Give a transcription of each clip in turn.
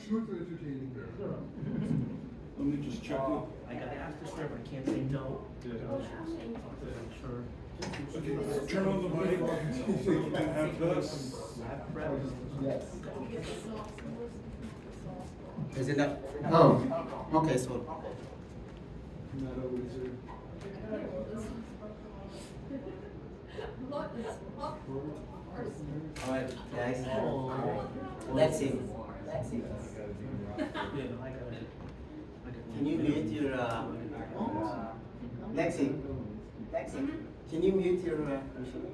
super entertaining there. Let me just check it. I gotta ask the server, I can't say no. Yeah. Sure. Okay, turn on the mic. You can have this. Yes. Is it up? Oh, okay, so. Not always here. Alright, guys. Let's see. Yeah, I gotta. Can you mute your, Lexi? Can you mute your, machine?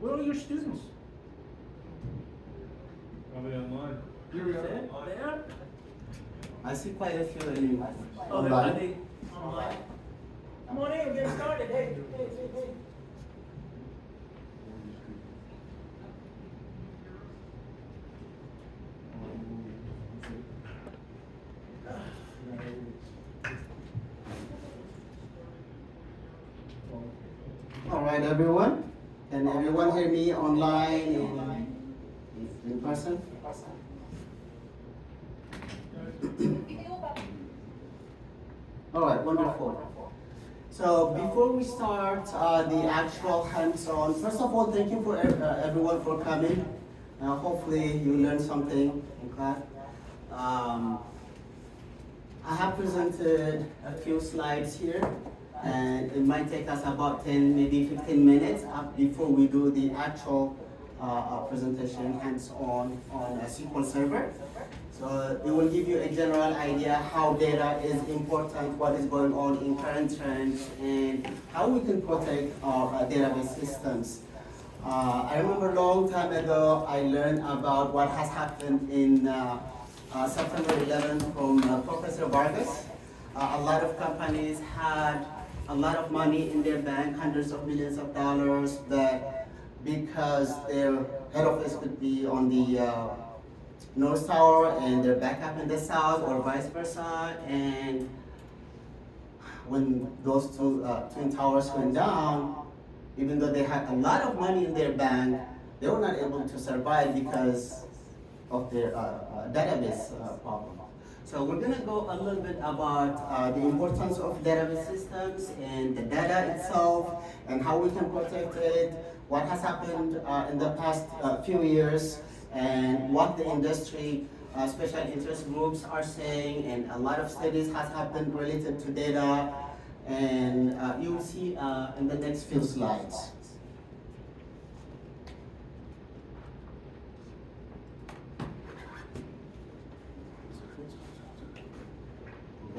Where are your students? Are they online? Here we are. There? I see quite a few in Oh, they're, are online. they online? Come on in, get started, hey. Alright, everyone? Can everyone hear me online and in person? Alright, wonderful. So before we start the actual hands-on, first of all, thank you for everyone for coming. Hopefully you learned something in class. I have presented a few slides here, and it might take us about 10, maybe 15 minutes before we do the actual presentation hands-on on a SQL Server. So it will give you a general idea how data is important, what is going on in current trends, and how we can protect our database systems. I remember a long time ago, I learned about what has happened in September 11th from Professor Vargas. A lot of companies had a lot of money in their bank, hundreds of millions of dollars, but because their head office could be on the North Tower and their backup in the south, or vice versa, and when those two twin towers went down, even though they had a lot of money in their bank, they were not able to survive because of their database problem. So we're gonna go a little bit about the importance of database systems and the data itself and how we can protect it, what has happened in the past few years, and what the industry, special interest groups are saying, and a lot of studies has happened related to data, and you will see in the next few slides.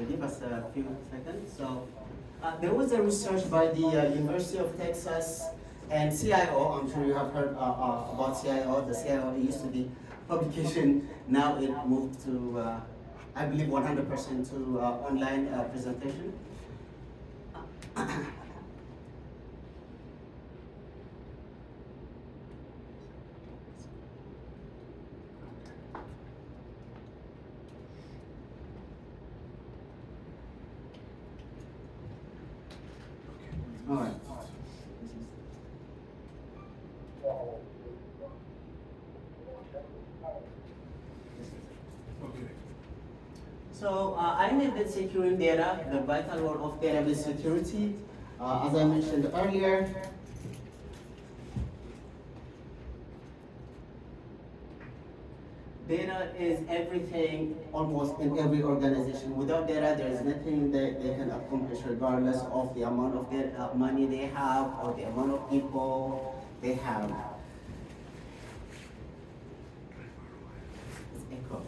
Give us a few seconds. So there was a research by the University of Texas and CIO. I'm sure you have heard about CIO. The CIO used to be publication. Now it moved to, I believe, 100% to online presentation. All right. Okay. So I named it Securing Data, the vital role of database security. As I mentioned earlier, data is everything almost in every organization. Without data, there is nothing that they can accomplish regardless of the amount of money they have or the amount of people they have. It's echo.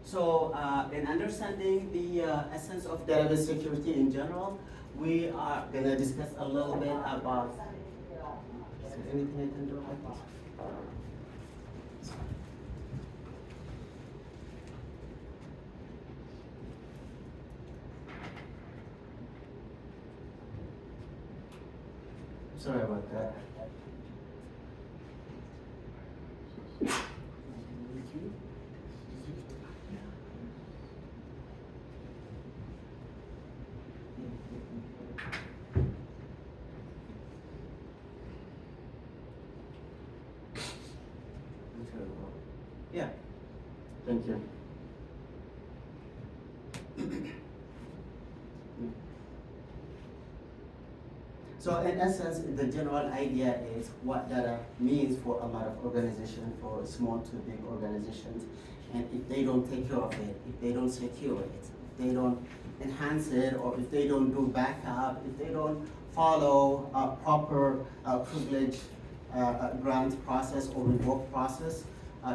So, in understanding the essence of database security in general, we are going to discuss a little bit about. Is there anything I can do about this? Sorry about that. Thank you. So in essence, the general idea is what data means for a lot of organizations, for small to big organizations. And if they don't take care of it, if they don't secure it, if they don't enhance it, or if they don't do backup, if they don't follow a proper privilege grant process or revoke process,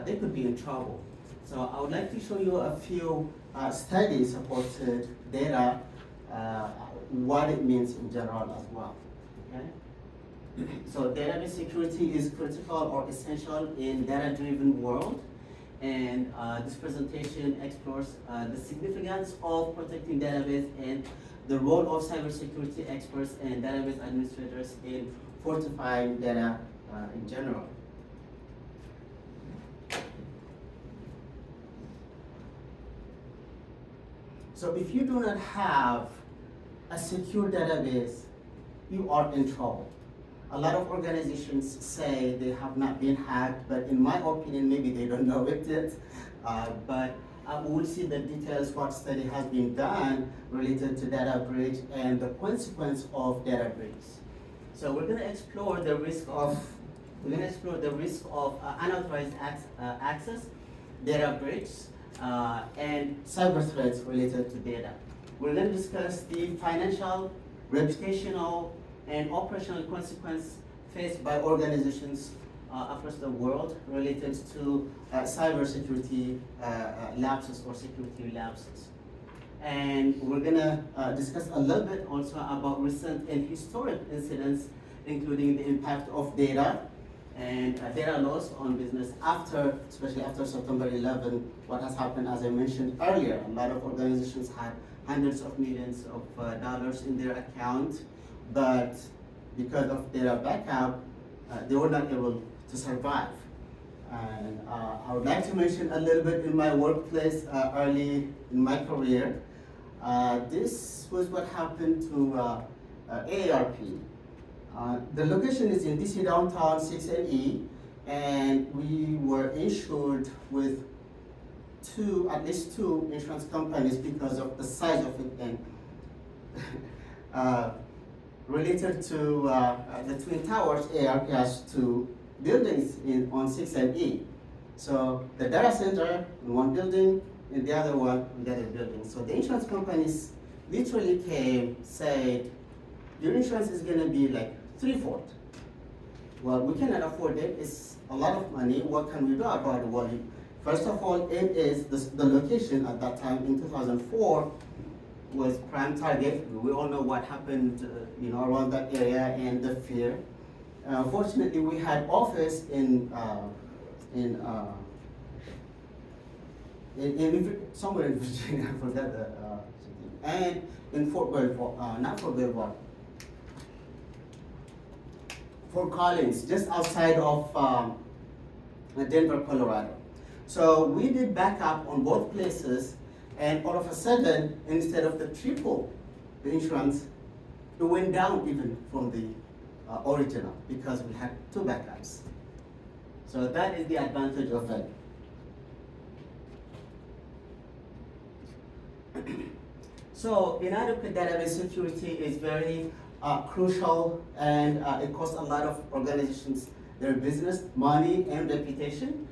they could be in trouble. So I would like to show you a few studies supported data, what it means in general as well. Okay? So database security is critical or essential in data-driven world. And this presentation explores the significance of protecting database and the role of cybersecurity experts and database administrators in fortifying data in general. So if you do not have a secure database, you are in trouble. A lot of organizations say they have not been hacked, but in my opinion, maybe they don't know it yet. But we'll see the details, what study has been done related to data breach and the consequence of data breach. So we're gonna explore the risk of unauthorized access, data breach, and cyber threats related to data. We're gonna discuss the financial, reputational, and operational consequence faced by organizations across the world related to cybersecurity lapses or security lapses. And we're gonna discuss a little bit also about recent and historic incidents, including the impact of data and data loss on business after, especially after September 11, what has happened, as I mentioned earlier, a lot of organizations had hundreds of millions of dollars in their account, but because of their backup, they were not able to survive. And I would like to mention a little bit in my workplace early in my career. This was what happened to AARP. The location is in DC downtown 6NE, and we were insured with at least two insurance companies because of the size of it and related to the Twin Towers. AARP has two buildings on 6 and E. So the data center in one building and the other one in the other building. So the insurance companies literally came, said, your insurance is gonna be like threefold. Well, we cannot afford it, it's a lot of money, what can we do about it? Well, first of all, it is the location at that time in 2004 was prime target. We all know what happened around that area and the fear. Fortunately, we had office in somewhere in Virginia, I forgot the city, and in Fort Collins, just outside of Denver, Colorado. So we did backup on both places, and all of a sudden, instead of the triple, the insurance, it went down even from the original because we had two backups. So that is the advantage of it. So inadequate database security is very crucial, and it costs a lot of organizations their business, money, and reputation.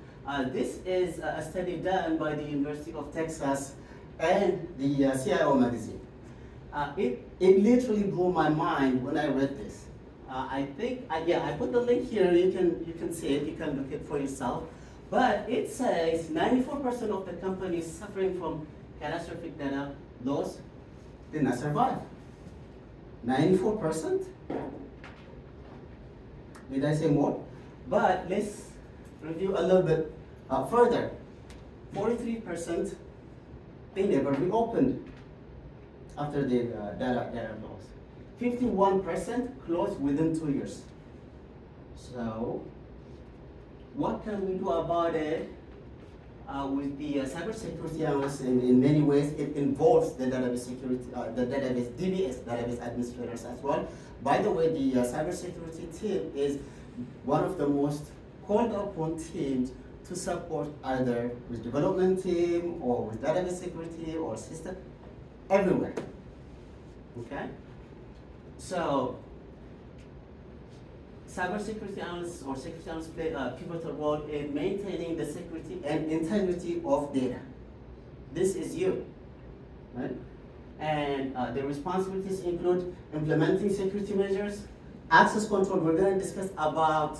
This is a study done by the University of Texas and the CIO magazine. It literally blew my mind when I read this. I put the link here. You can see it. You can look it for yourself. But it says 94% of the companies suffering from catastrophic data loss did not survive. 94%? Did I say more? But let's review a little bit further. 43%, they never reopened after the data loss. 51% closed within 2 years. So, what can we do about it? With the cybersecurity analysts, in many ways, it involves the database security, the database DBS, database administrators as well. By the way, the cybersecurity team is one of the most called upon teams to support either with development team or with database security or system, everywhere. Okay? So, cybersecurity analysts or security analysts play a pivotal role in maintaining the security and integrity of data. This is you, right? And the responsibilities include implementing security measures, access control. We're going to discuss about,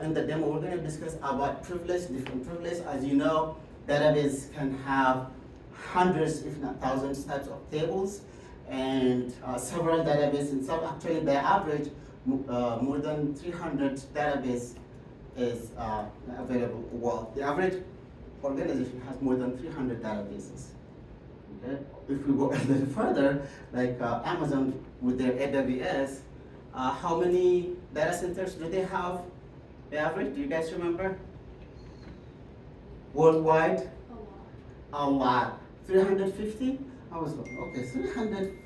in the demo, we're going to discuss about privilege, different privilege. As you know, database can have hundreds, if not thousands, types of tables, and several databases. And so actually, the average, more than 300 database is available. Well, the average organization has more than 300 databases. Okay? If we go a little further, like Amazon with their AWS, how many data centers do they have? The average, do you guys remember? Worldwide? A lot. 350? I was like, okay, 350.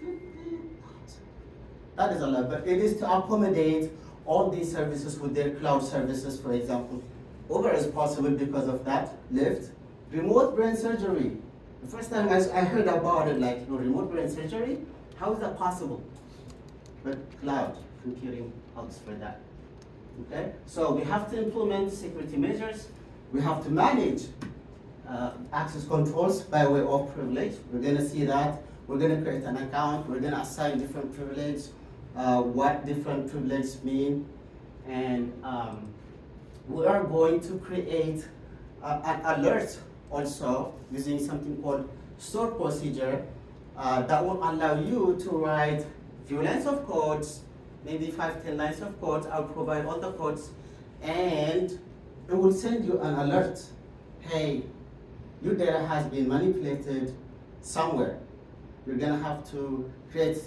That is a lot, but it is to accommodate all these services with their cloud services, for example. Uber is possible because of that. Lyft, remote brain surgery. The first time I heard about it, like, remote brain surgery, how is that possible? But cloud computing helps for that. Okay, so we have to implement security measures. We have to manage access controls by way of privilege. We're going to see that. We're going to create an account. We're going to assign different privilege, what different privileges mean, and we are going to create an alert also using something called store procedure that will allow you to write few lines of codes, maybe 5-10 lines of codes. I'll provide all the codes, and it will send you an alert. Hey, your data has been manipulated somewhere. You're gonna have to create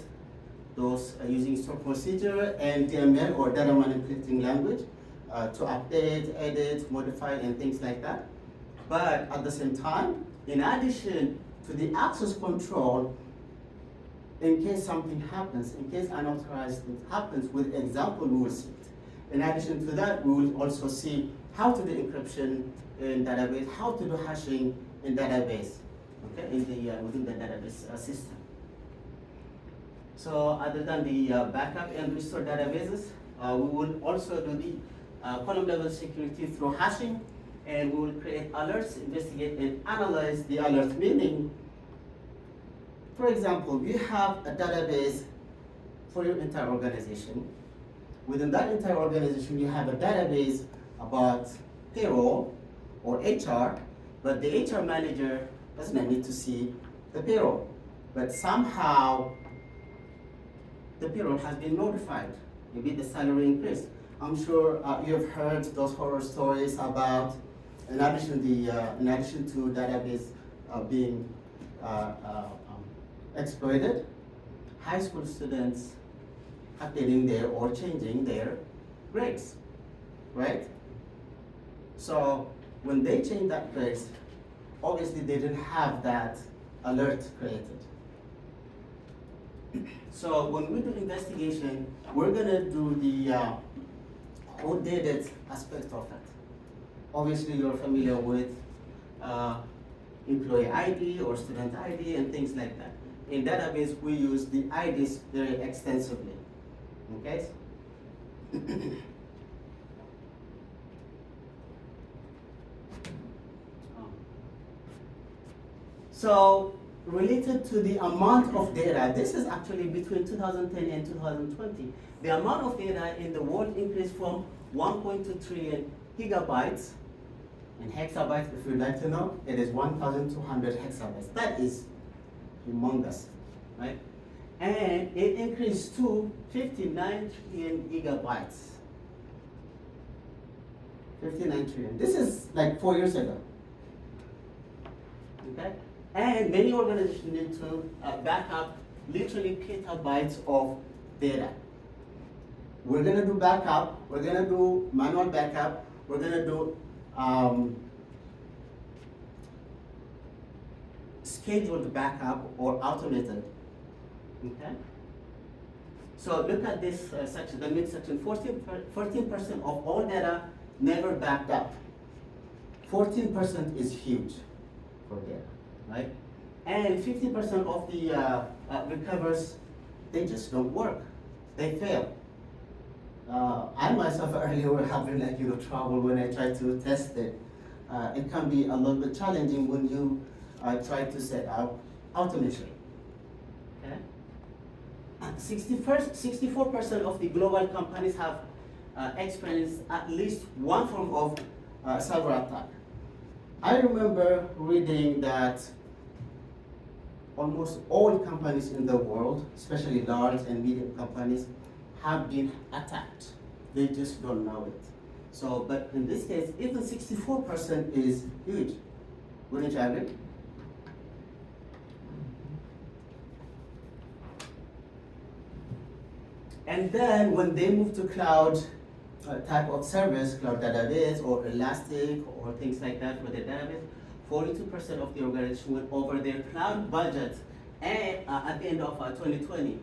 those using store procedure and DML or data manipulating language to update, edit, modify, and things like that. But at the same time, in addition to the access control, in case something happens, in case unauthorized thing happens, with example, we will see it. In addition to that, we will also see how to do encryption in database, how to do hashing in database, okay, within the database system. So other than the backup and restore databases, we will also do the column level security through hashing, and we will create alerts, investigate and analyze the alert, meaning, for example, you have a database for your entire organization. Within that entire organization, you have a database about payroll or HR, but the HR manager does not need to see the payroll. But somehow, the payroll has been notified. Maybe the salary increased. I'm sure you have heard those horror stories about, in addition to database being exploited, high school students updating their or changing their grades, right? So when they change that grades, obviously they didn't have that alert created. So when we do investigation, we're gonna do the who did it aspect of it. Obviously you're familiar with employee ID or student ID and things like that. In database, we use the IDs very extensively, okay? So, related to the amount of data, this is actually between 2010 and 2020. The amount of data in the world increased from 1.2 trillion gigabytes, and hexabytes, if you'd like to know, it is 1,200 hexabytes. That is humongous, right? And it increased to 59 trillion gigabytes. 59 trillion. This is like 4 years ago. Okay? And many organizations need to back up literally petabytes of data. We're gonna do backup, we're gonna do manual backup, we're gonna do scheduled backup or automated, okay? So look at this section, the mid section, 14% of all data never backed up. 14% is huge for data, right? And 50% of the recovers, they just don't work. They fail. I myself earlier were having trouble when I tried to test it. It can be a little bit challenging when you try to set up automation. Okay? 64% of the global companies have experienced at least one form of cyber attack. I remember reading that almost all companies in the world, especially large and medium companies, have been attacked. They just don't know it. So, but in this case, even 64% is huge. Wouldn't you agree? And then when they move to cloud type of service, cloud database or Elastic or things like that for the database, 42% of the organization went over their cloud budget at the end of 2020.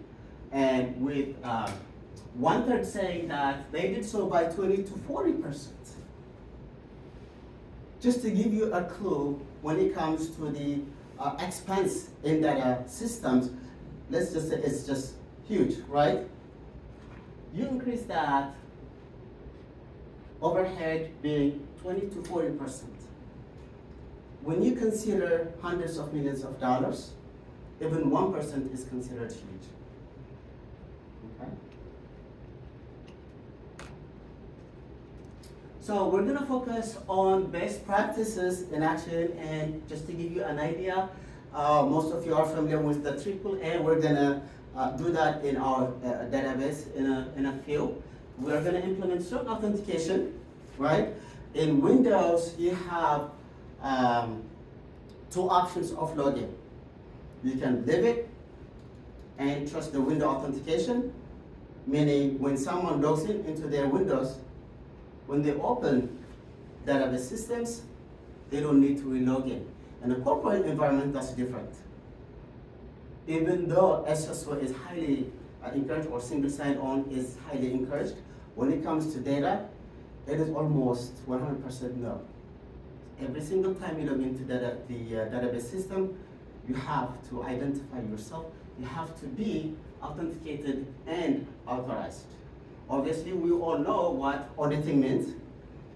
And with 1/3 saying that they did so by 20 to 40%. Just to give you a clue when it comes to the expense in data systems, let's just say it's just huge, right? You increase that overhead being 20 to 40%. When you consider hundreds of millions of dollars, even 1% is considered huge. Okay? So we're gonna focus on best practices in action, and just to give you an idea, most of you are familiar with the AAA. We're gonna do that in our database in a few. We're gonna implement certain authentication, right? In Windows, you have two options of login. You can leave it and trust the window authentication, meaning when someone logs in into their Windows, when they open database systems, they don't need to re-log in. In a corporate environment, that's different. Even though SSO is highly encouraged, or single sign-on is highly encouraged, when it comes to data, it is almost 100% no. Every single time you log into the database system, you have to identify yourself. You have to be authenticated and authorized. Obviously, we all know what auditing means,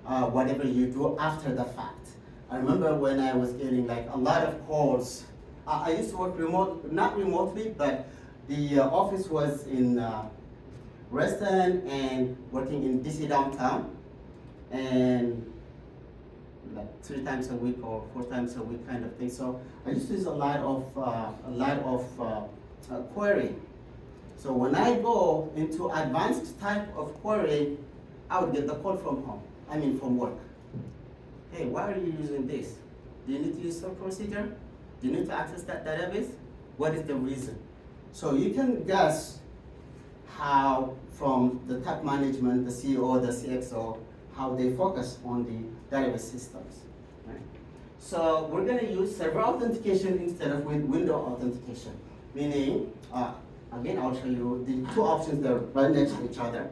whatever you do after the fact. I remember when I was getting a lot of calls. I used to work not remotely, but the office was in Reston and working in DC downtown, and 3 times a week or 4 times a week kind of thing. So I used to use a lot of query. So when I go into advanced type of query, I would get the call from work. Hey, why are you using this? Do you need to use some procedure? Do you need to access that database? What is the reason? So you can guess how from the top management, the CEO, the CXO, how they focus on the database systems. Right? So we're going to use server authentication instead of window authentication, meaning, again, I'll show you the two options that are right next to each other.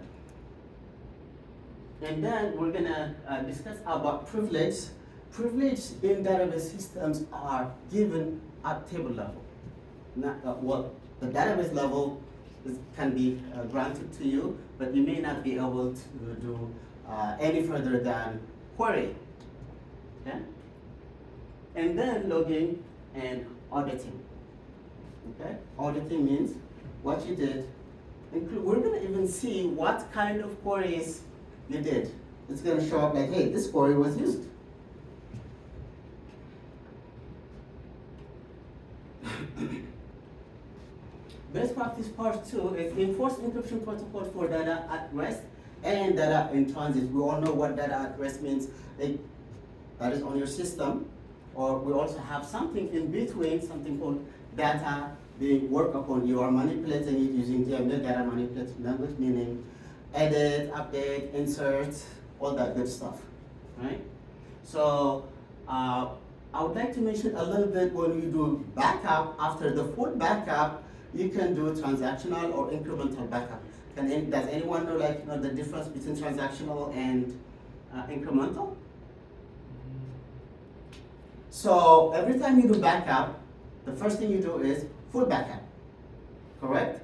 And then we're going to discuss about privilege. Privilege in database systems are given at table level. The database level can be granted to you, but you may not be able to do any further than query. Okay? And then logging and auditing. Okay? Auditing means what you did. We're going to even see what kind of queries you did. It's going to show up like, hey, this query was used. Best practice part 2 is enforce encryption protocol for data at rest and data in transit. We all know what data at rest means. That is on your system, or we also have something in between, something called data being worked upon. You are manipulating it using DML, data manipulating language, meaning edit, update, insert, all that good stuff, right? So I would like to mention a little bit when you do backup. After the full backup, you can do transactional or incremental backup. Does anyone know the difference between transactional and incremental? So every time you do backup, the first thing you do is full backup, correct?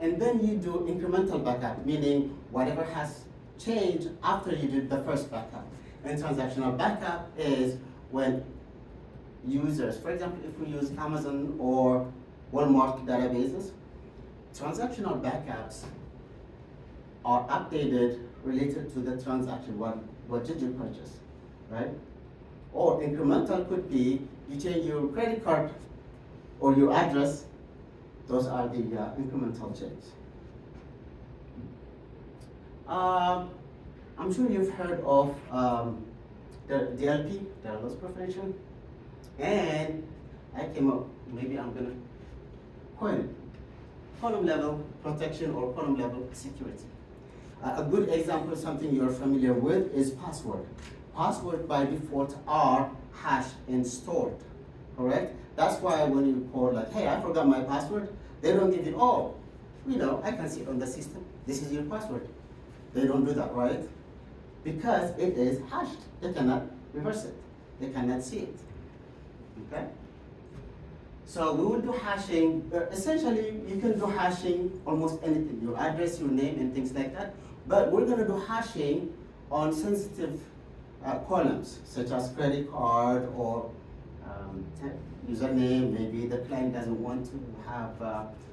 And then you do incremental backup, meaning whatever has changed after you did the first backup. And transactional backup is when users, for example, if we use Amazon or Walmart databases, transactional backups are updated related to the transaction, what did you purchase, right? Or incremental could be you change your credit card or your address. Those are the incremental changes. I'm sure you've heard of the DLP, data loss prevention, and I came up, maybe I'm gonna coin it, column level protection or column level security. A good example, something you're familiar with, is password. Password by default are hashed and stored, correct? That's why when you call like, hey, I forgot my password, they don't give you, oh, you know, I can see it on the system, this is your password. They don't do that, right? Because it is hashed. They cannot reverse it. They cannot see it, okay? So we will do hashing. Essentially, you can do hashing almost anything, your address, your name, and things like that. But we're gonna do hashing on sensitive columns, such as credit card or username. Maybe the client doesn't want to have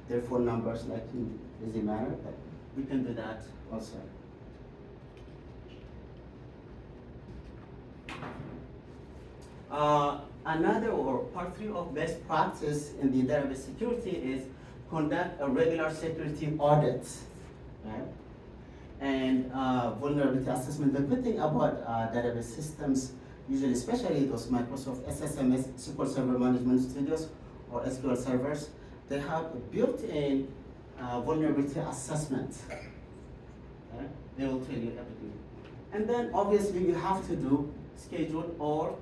their phone numbers like in easy manner, but we can do that also. Another or part 3 of best practice in the database security is conduct a regular security audit, right? And vulnerability assessment. The good thing about database systems, usually especially those Microsoft SSMS, SQL Server Management Studios, or SQL servers, they have a built-in vulnerability assessment. Okay? They will tell you everything. And then obviously you have to do scheduled or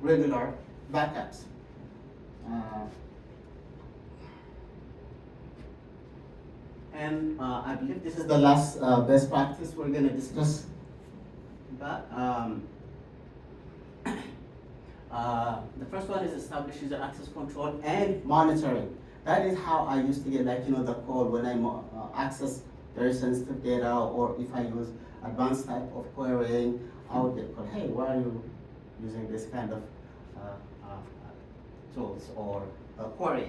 regular backups. And I believe this is the last best practice we're going to discuss. But the first one is establish user access control and monitoring. That is how I used to get, like, you know, the call when I access very sensitive data, or if I use advanced type of querying, I would get called, hey, why are you using this kind of tools or query.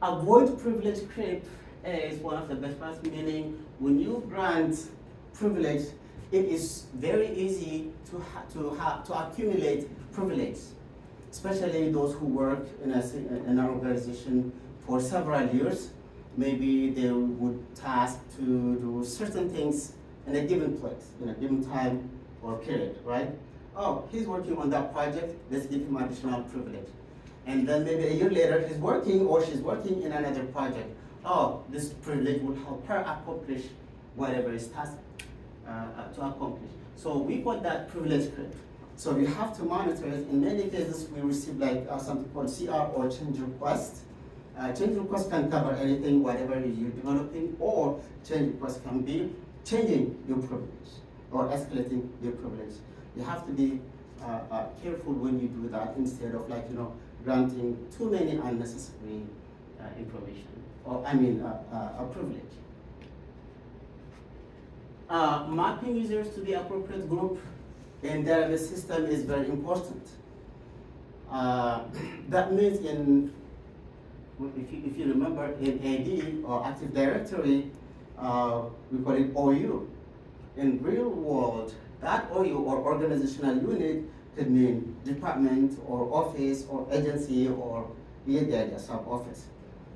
Avoid privilege creep is one of the best parts, meaning when you grant privilege, it is very easy to accumulate privilege, especially those who work in an organization for several years. Maybe they would task to do certain things in a given place, in a given time or period, right? Oh, he's working on that project, let's give him additional privilege. And then maybe a year later, he's working or she's working in another project. Oh, this privilege will help her accomplish whatever is tasked to accomplish. So we call that privilege creep. So we have to monitor it. In many cases, we receive like something called CR or change request. Change request can cover anything, whatever you're developing, or change request can be changing your privilege or escalating your privilege. You have to be careful when you do that, instead of, like, you know, granting too many unnecessary information, or a privilege. Mapping users to the appropriate group in database system is very important. That means if you remember, in AD or Active Directory, we call it OU. In real world, that OU or organizational unit could mean department or office or agency or a sub-office,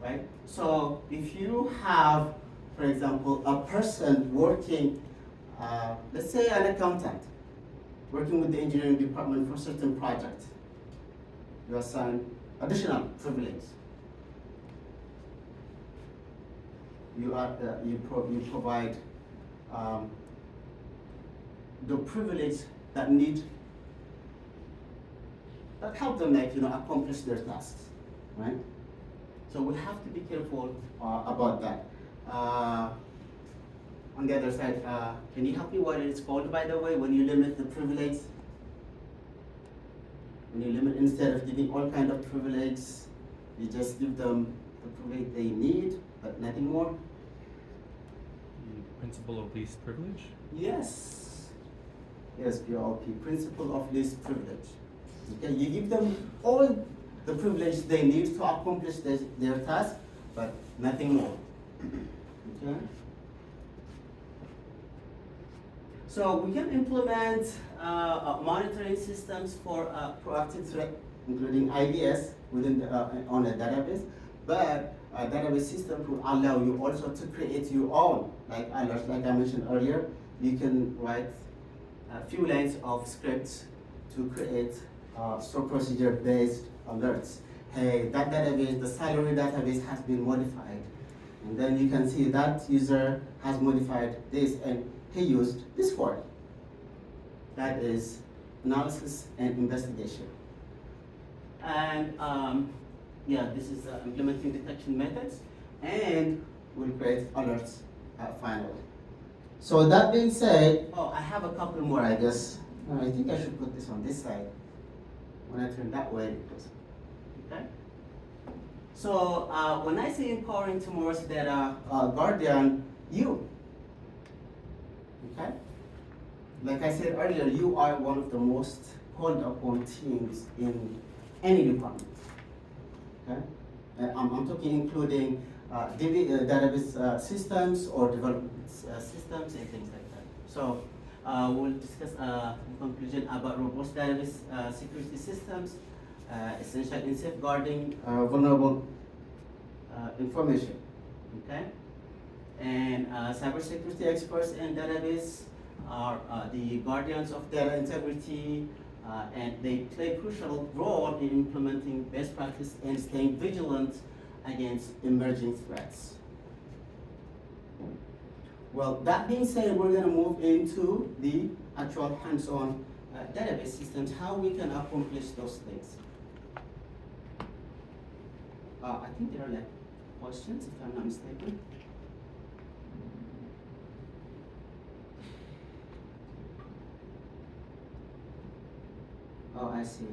right? So if you have, for example, a person working, let's say an accountant, working with the engineering department for a certain project, you assign additional privilege. You provide the privilege that help them, like, you know, accomplish their tasks, right? So we have to be careful about that. On the other side, can you help me what it's called, by the way, when you limit the privilege? When you limit, instead of giving all kind of privileges, you just give them the privilege they need, but nothing more. The principle of least privilege? Yes. Yes, PLP, principle of least privilege. Okay, you give them all the privilege they need to accomplish their task, but nothing more. Okay? So we can implement monitoring systems for proactive threat, including IDS within on a database, but a database system will allow you also to create your own, like alerts, like I mentioned earlier. You can write a few lines of scripts to create stored procedure-based alerts. Hey, that database, the salary database has been modified. And then you can see that user has modified this and he used this word. That is analysis and investigation. And yeah, this is implementing detection methods, and we'll create alerts finally. So that being said, oh, I have a couple more, I guess. I think I should put this on this side. When I turn that way, it goes. Okay? So when I say empowering tomorrow's data guardian, you. Okay? Like I said earlier, you are one of the most called upon teams in any department. Okay? I'm talking including database systems or development systems and things like that. So we'll discuss in conclusion about robust database security systems, essential in safeguarding vulnerable information. Okay? And cybersecurity experts in database are the guardians of data integrity, and they play a crucial role in implementing best practice and staying vigilant against emerging threats. Well, that being said, we're going to move into the actual hands-on database systems, how we can accomplish those things. I think there are like questions, if I'm not mistaken. Oh, I see.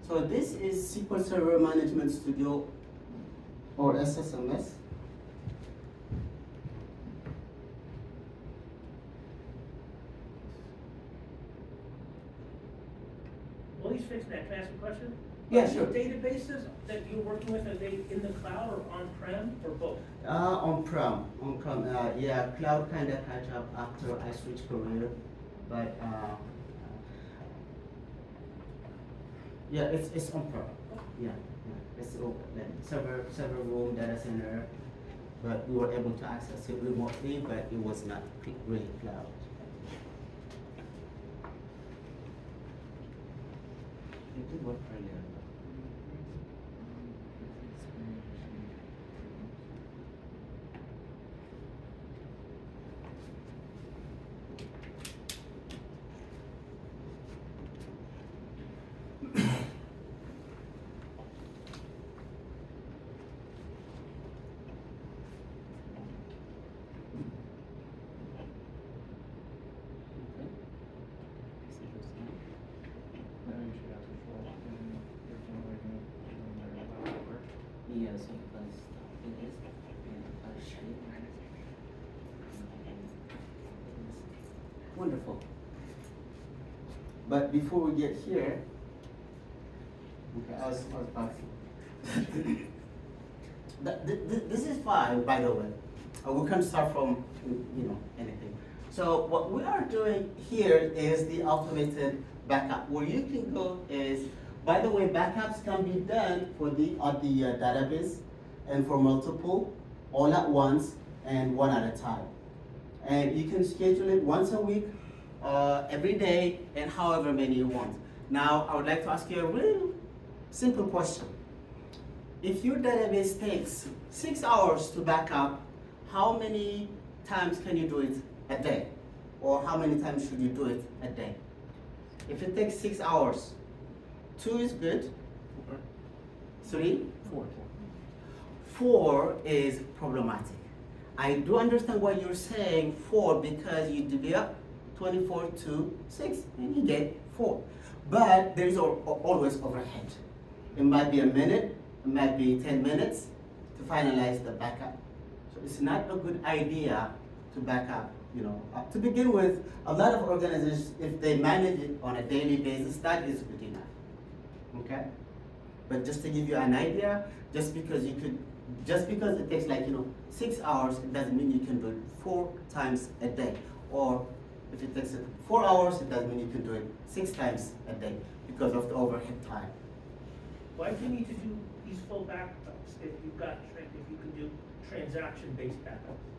So this is SQL Server Management Studio, or SSMS. While he's fixing that, can I ask a question? Yeah, Are these sure. Databases that you're working with, are they in the cloud or on-prem or both? On-prem, yeah, cloud kind of catch up after I switched career, but yeah, it's on-prem. Yeah, it's server room data center, but we were able to access it remotely, but it was not really cloud. It did work earlier. Yes, because it is wonderful. But before we get here, okay, I was asking. This is fine, by the way. We can start from anything. So what we are doing here is the automated backup. Where you can go is, by the way, backups can be done for the database and for multiple, all at once and one at a time. And you can schedule it once a week, every day, and however many you want. Now, I would like to ask you a really simple question. If your database takes 6 hours to back up, how many times can you do it a day? Or how many times should you do it a day? If it takes 6 hours, 2 is good. 3? 4. 4 is problematic. I do understand what you're saying 4 because you divide 24 to 6 and you get 4. But there is always overhead. It might be a minute, it might be 10 minutes to finalize the backup. So it's not a good idea to back up. To begin with, a lot of organizations, if they manage it on a daily basis, that is good enough. Okay? But just to give you an idea, just because it takes 6 hours, it doesn't mean you can do it 4 times a day. Or if it takes 4 hours, it doesn't mean you can do it 6 times a day because of the overhead time. Why do you need to do these full backups if you can do transaction-based backups?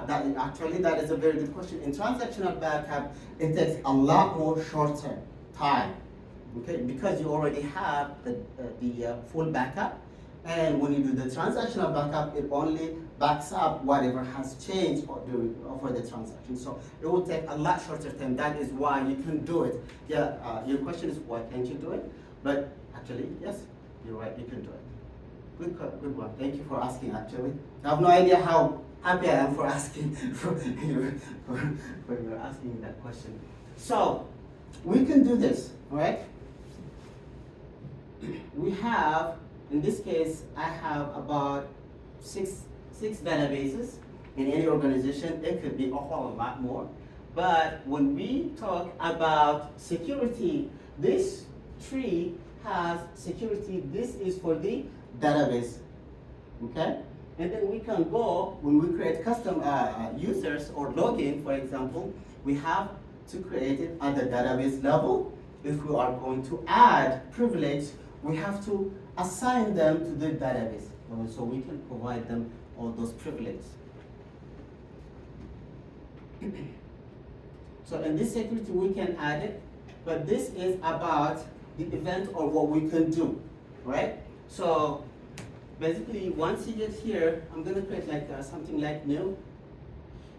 That is a very good question. In transactional backup, it takes a lot more shorter time, okay? Because you already have the full backup, and when you do the transactional backup, it only backs up whatever has changed for the transaction. So it will take a lot shorter time. That is why you can do it. Yeah, your question is why can't you do it? But actually, yes, you're right, you can do it. Good one. Thank you for asking, actually. I have no idea how happy I am for asking, for you asking that question. So, we can do this, all right? We have, in this case, I have about six databases in any organization. It could be a whole lot more. But when we talk about security, this tree has security. This is for the database, okay? And then we can go, when we create custom users or login, for example, we have to create it at the database level. If we are going to add privilege, we have to assign them to the database. So we can provide them all those privileges. So in this security, we can add it, but this is about the event or what we can do, right? So basically, once you get here, I'm going to create something like new.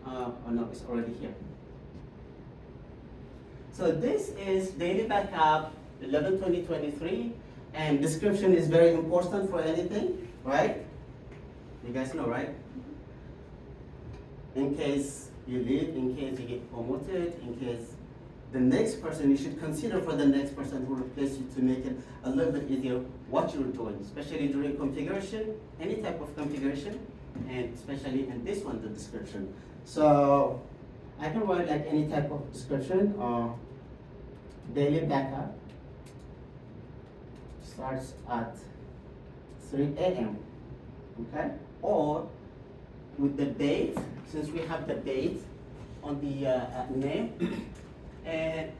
Oh no, it's already here. So this is daily backup 11/20/23, and description is very important for anything, right? You guys know, right? In case you leave, in case you get promoted, in case the next person, you should consider for the next person who replaces you to make it a little bit easier what you're doing, especially during configuration, any type of configuration, and especially in this one, the description. So I can write like any type of description. Daily backup starts at 3 a.m. Okay? Or with the date, since we have the date on the name, and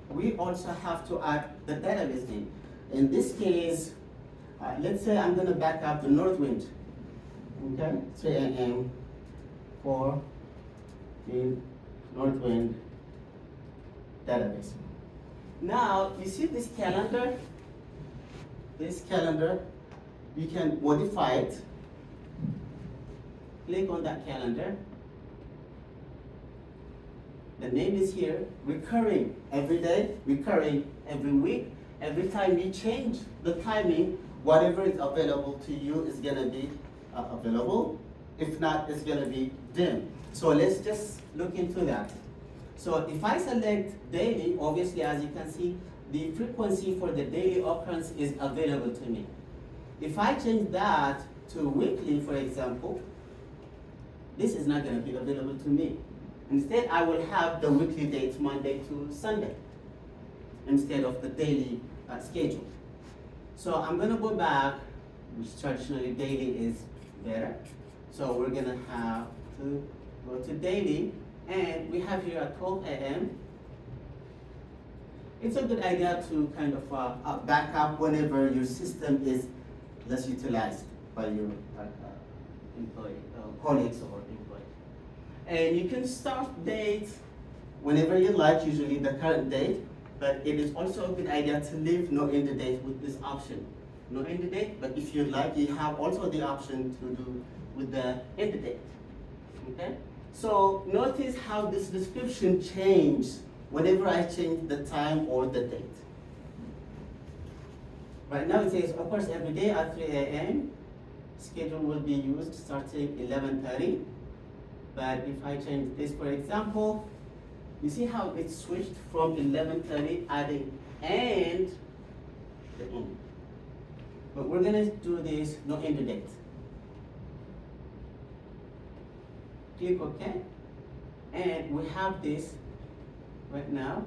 we also have to add the database name. In this case, let's say I'm going to back up the Northwind. Okay, 3 a.m. for the Northwind database. Now, you see this calendar? This calendar, you can modify it. Click on that calendar. The name is here, recurring every day, recurring every week. Every time you change the timing, whatever is available to you is gonna be available. If not, it's gonna be dim. So let's just look into that. So if I select daily, obviously as you can see, the frequency for the daily occurrence is available to me. If I change that to weekly, for example, this is not gonna be available to me. Instead, I will have the weekly dates Monday to Sunday instead of the daily schedule. So I'm going to go back, which traditionally daily is better. So we're going to have to go to daily, and we have here at 12 a.m. It's a good idea to kind of back up whenever your system is less utilized by your colleagues or employees. And you can start date whenever you like, usually the current date, but it is also a good idea to leave no end date with this option. No end date, but if you like, you have also the option to do with the end date. Okay? So notice how this description changes whenever I change the time or the date. Right now it says occurs every day at 3 a.m. Schedule will be used starting 11:30. But if I change this, for example, you see how it switched from 11:30 adding and the end. But we're gonna do this no end date. Click OK, and we have this right now.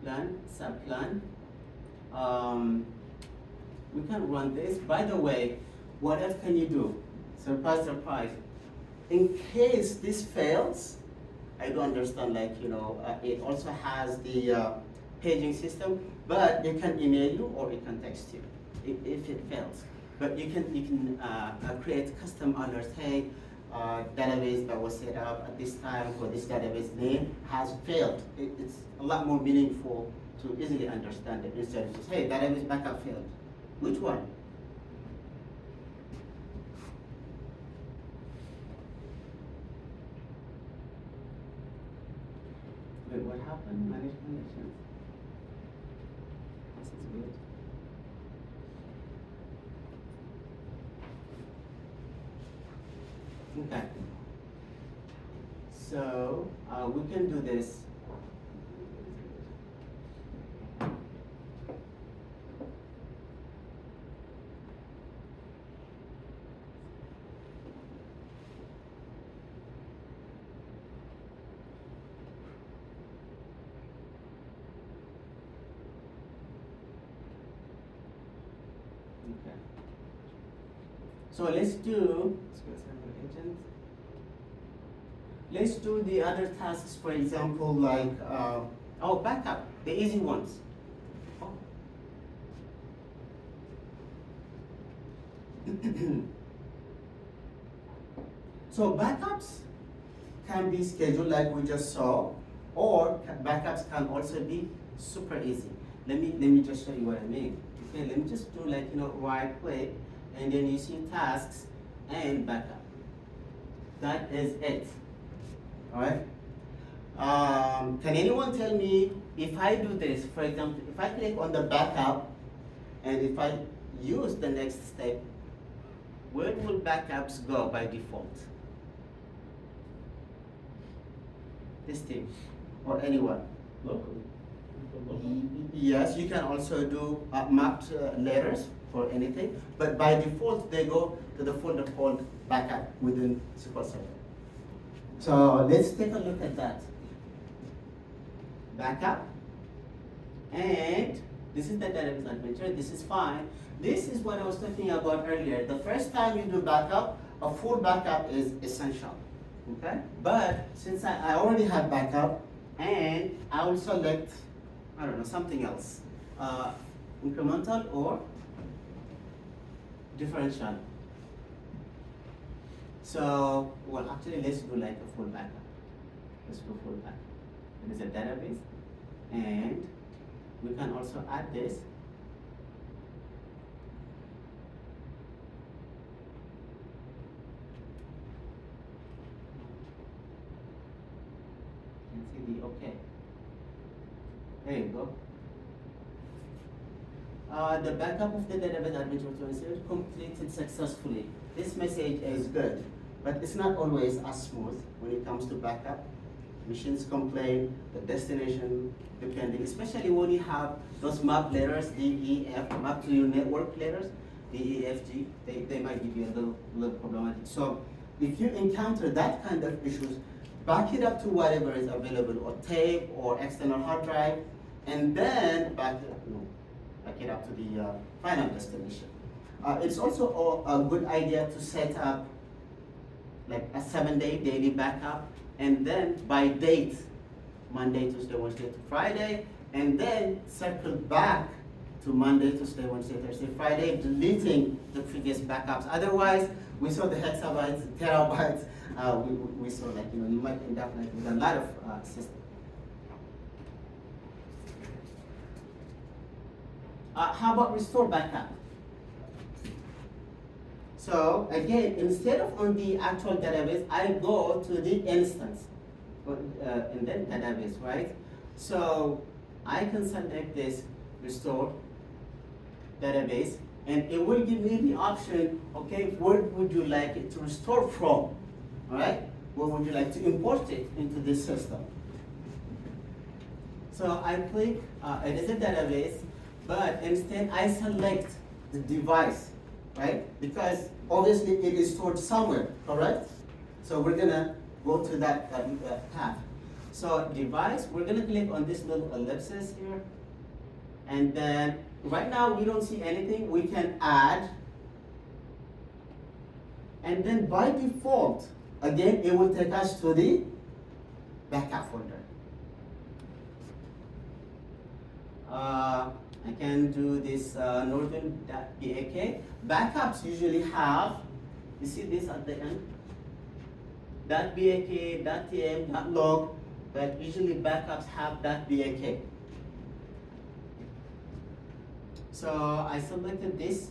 Plan, subplan. We can run this. By the way, what else can you do? Surprise, surprise. In case this fails, I do understand, like, it also has the paging system, but it can email you or it can text you if it fails. But you can create custom alerts. Hey, database that was set up at this time for this database name has failed. It's a lot more meaningful to easily understand it instead of just, hey, database backup failed. Which one? Wait, what happened? Manage connections. This is weird. Okay. So we can do this. Okay. So let's do. Let's do the other tasks, for example, like backup, the easy ones. So backups can be scheduled like we just saw, or backups can also be super easy. Let me just show you what I mean. Okay, let me just do like right click, and then you see tasks and backup. That is it. All right. Can anyone tell me if I do this? For example, if I click on the backup, and if I use the next step, where will backups go by default? This team or anyone? Locally. Yes, you can also do mapped layers for anything, but by default they go to the folder called backup within SQL Server. So let's take a look at that. Backup, and this is the database adventure. This is fine. This is what I was talking about earlier. The first time you do backup, a full backup is essential. Okay? But since I already have backup, and I will select, I don't know, something else. Incremental or differential. So, well, actually, let's do like a full backup. Let's do full backup. It is a database, and we can also add this. You can see the OK. There you go. The backup of the database adventure completed successfully. This message is good, but it's not always as smooth when it comes to backup. Machines complain, the destination depending, especially when you have those map letters, DEF, map to your network letters, DEFG, they might give you a little problematic. So if you encounter that kind of issues, back it up to whatever is available, or tape or external hard drive, and then back it up to the final destination. It's also a good idea to set up like a 7-day daily backup, and then by date, Monday, Tuesday, Wednesday to Friday, and then circle back to Monday, Tuesday, Wednesday, Thursday, Friday, deleting the previous backups. Otherwise, we saw the hexabytes, terabytes, we saw like, you might end up like with a lot of systems. How about restore backup? So again, instead of on the actual database, I go to the instance in that database, right? So I can select this restore database, and it will give me the option, okay, where would you like it to restore from, all right? Where would you like to import it into this system? So I click, it is a database, but instead I select the device, right? Because obviously it is stored somewhere, correct? So we're gonna go to that tab. So device, we're gonna click on this little ellipsis here. And then, right now we don't see anything, we can add. And then by default, again, it will take us to the backup folder. I can do this northern.bak. Backups usually have, you see this at the end? .bak, .tm, .log, but usually backups have .bak. So I selected this,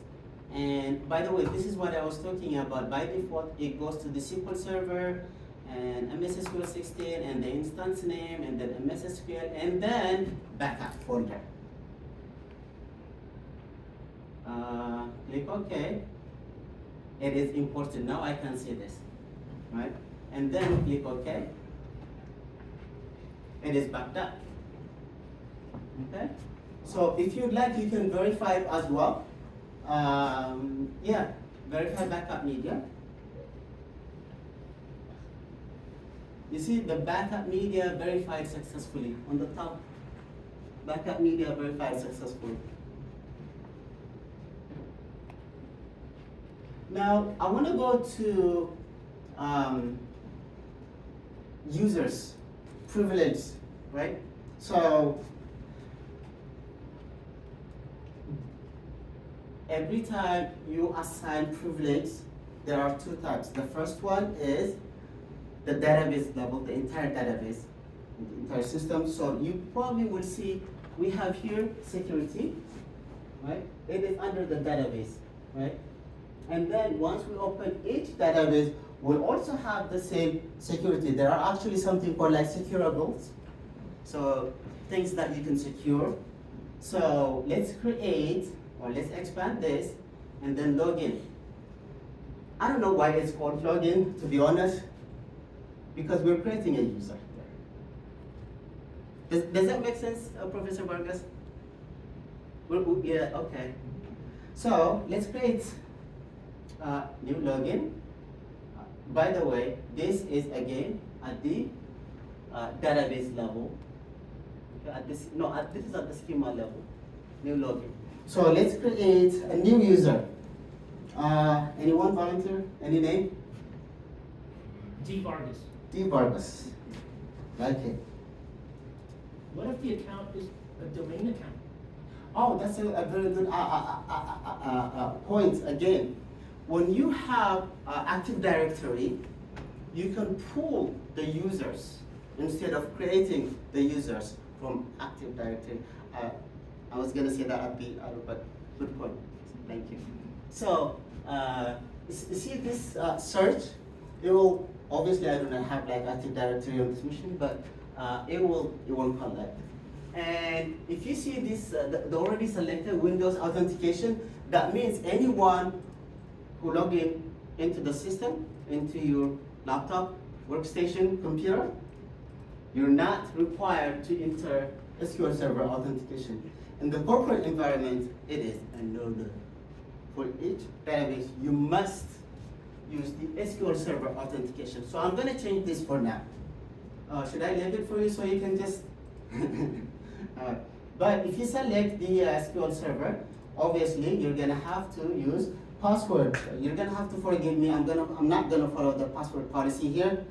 and by the way, this is what I was talking about. By default, it goes to the SQL Server, and MS SQL 16, and the instance name, and then MS SQL, and then backup folder. Click OK. It is imported. Now I can see this, right? And then click OK. It is backed up. Okay. So if you'd like, you can verify it as well. Yeah, verify backup media. You see the backup media verified successfully on the top. Backup media verified successfully. Now I want to go to users privilege, right? So every time you assign privilege, there are two types. The first one is the database level, the entire database, the entire system. So you probably will see we have here security, right? It is under the database, right? And then once we open each database, we'll also have the same security. There are actually something called like securables. So things that you can secure. So let's create, or let's expand this, and then log in. I don't know why it's called login, to be honest, because we're creating a user. Does that make sense, Professor Vargas? Yeah, okay. So let's create a new login. By the way, this is again at the database level. Okay, this is at the schema level. New login. So let's create a new user. Anyone volunteer? Any name? D. Vargas. D. Vargas. Okay. What if the account is a domain account? Oh, that's a very good point again. When you have Active Directory, you can pull the users instead of creating the users from Active Directory. I was gonna say that at the but good point. Thank you. So see this search. It will obviously I do not have like Active Directory on this machine, but it will collect. And if you see this, the already selected Windows authentication, that means anyone who log in into the system, into your laptop, workstation, computer, you're not required to enter SQL Server authentication. In the corporate environment, it is a no-no. For each database, you must use the SQL Server authentication. So I'm gonna change this for now. Should I leave it for you so you can just? But if you select the SQL Server, obviously you're gonna have to use password. You're gonna have to forgive me. I'm not gonna follow the password policy here.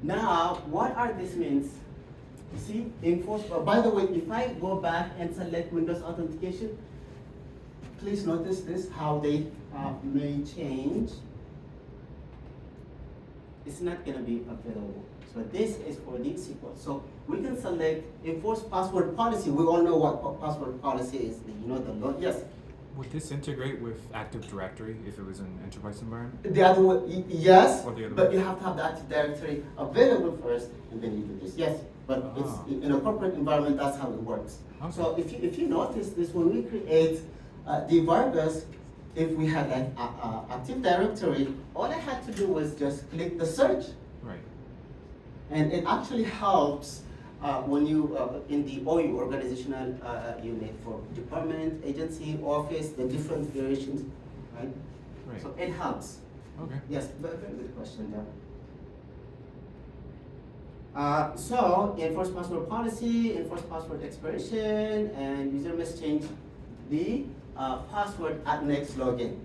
Now, what are these means? You see, enforce. By the way, if I go back and select Windows authentication, please notice this, how they may change. It's not gonna be available. So this is for the SQL. So we can select enforce password policy. We all know what password policy is. You know the law. Yes. Would this integrate with Active Directory if it was an enterprise environment? The other way, yes, Or the other but way. you have to have the Active Directory available first, and then you do this. Yes, but Ah. it's in a corporate environment. That's how it works. Okay. So if you notice this, when we create the Vargas, if we had an Active Directory, all I had to do was just click the search, Right. and it actually helps when you in the OU organizational unit for department, agency, office, the different variations, right? Right. So it helps. Okay. Yes, very good question there. So, enforce password policy, enforce password expiration, and user must change the password at next login.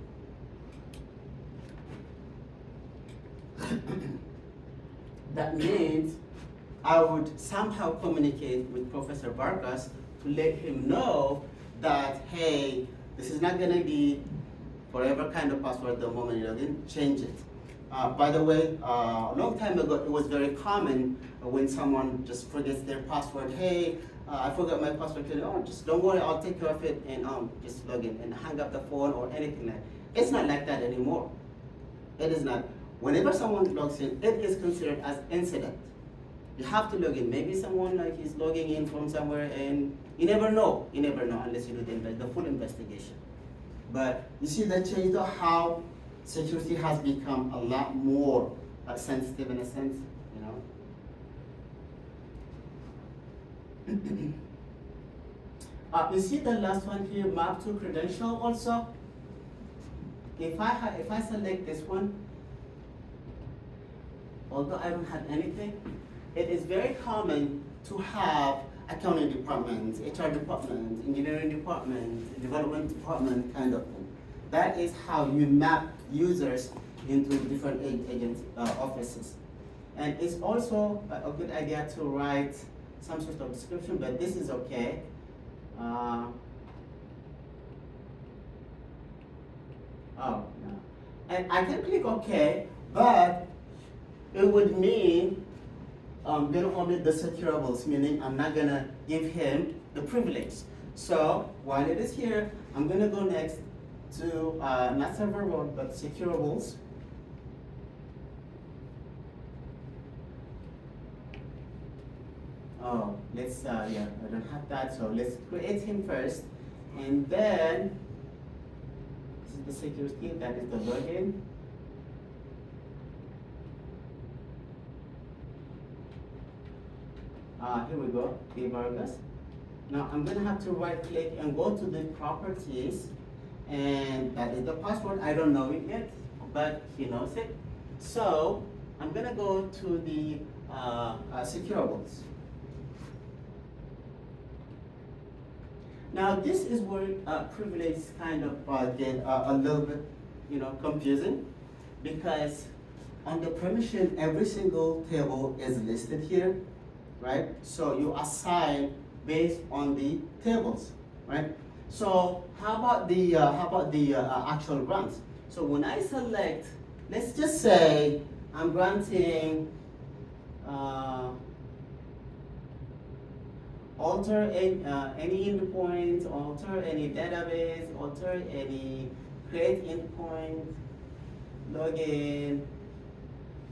That means I would somehow communicate with Professor Vargas to let him know that, hey, this is not gonna be forever kind of password the moment you log in, change it. By the way, a long time ago, it was very common when someone just forgets their password. Hey, I forgot my password. Oh, just don't worry, I'll take care of it, and just log in and hang up the phone or anything like that. It's not like that anymore. It is not. Whenever someone logs in, it is considered as incident. You have to log in. Maybe someone like is logging in from somewhere, and you never know. You never know unless you do the full investigation. But you see the change to how security has become a lot more sensitive in a sense, you know. You see the last one here, map to credential also. If I select this one, although I don't have anything, it is very common to have accounting department, HR department, engineering department, development department kind of thing. That is how you map users into different agent offices. And it's also a good idea to write some sort of description, but this is okay. Oh, no. And I can click OK, but it would mean I'm gonna omit the securables, meaning I'm not gonna give him the privilege. So while it is here, I'm gonna go next to not server road, but securables. Oh, let's yeah, I don't have that, so let's create him first, and then this is the security, that is the login. Here we go, Vargas. Now I'm gonna have to right click and go to the properties, and that is the password. I don't know it yet, but he knows it. So I'm gonna go to the securables. Now this is where privilege kind of get a little bit, confusing, because on the permission, every single table is listed here, right? So you assign based on the tables, right? So how about the actual grants? So when I select, let's just say I'm granting alter any endpoint, alter any database, alter any create endpoint, login,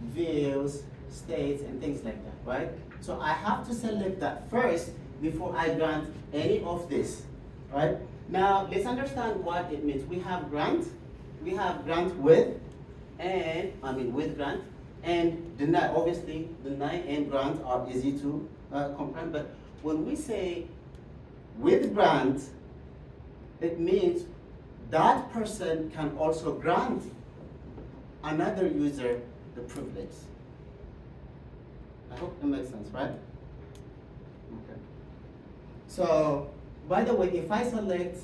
views, states, and things like that, right? So I have to select that first before I grant any of this, right? Now let's understand what it means. We have grant with, and with grant, and deny. Obviously, deny and grant are easy to comprehend, but when we say with grant, it means that person can also grant another user the privilege. I hope it makes sense, right? Okay. So, by the way, if I select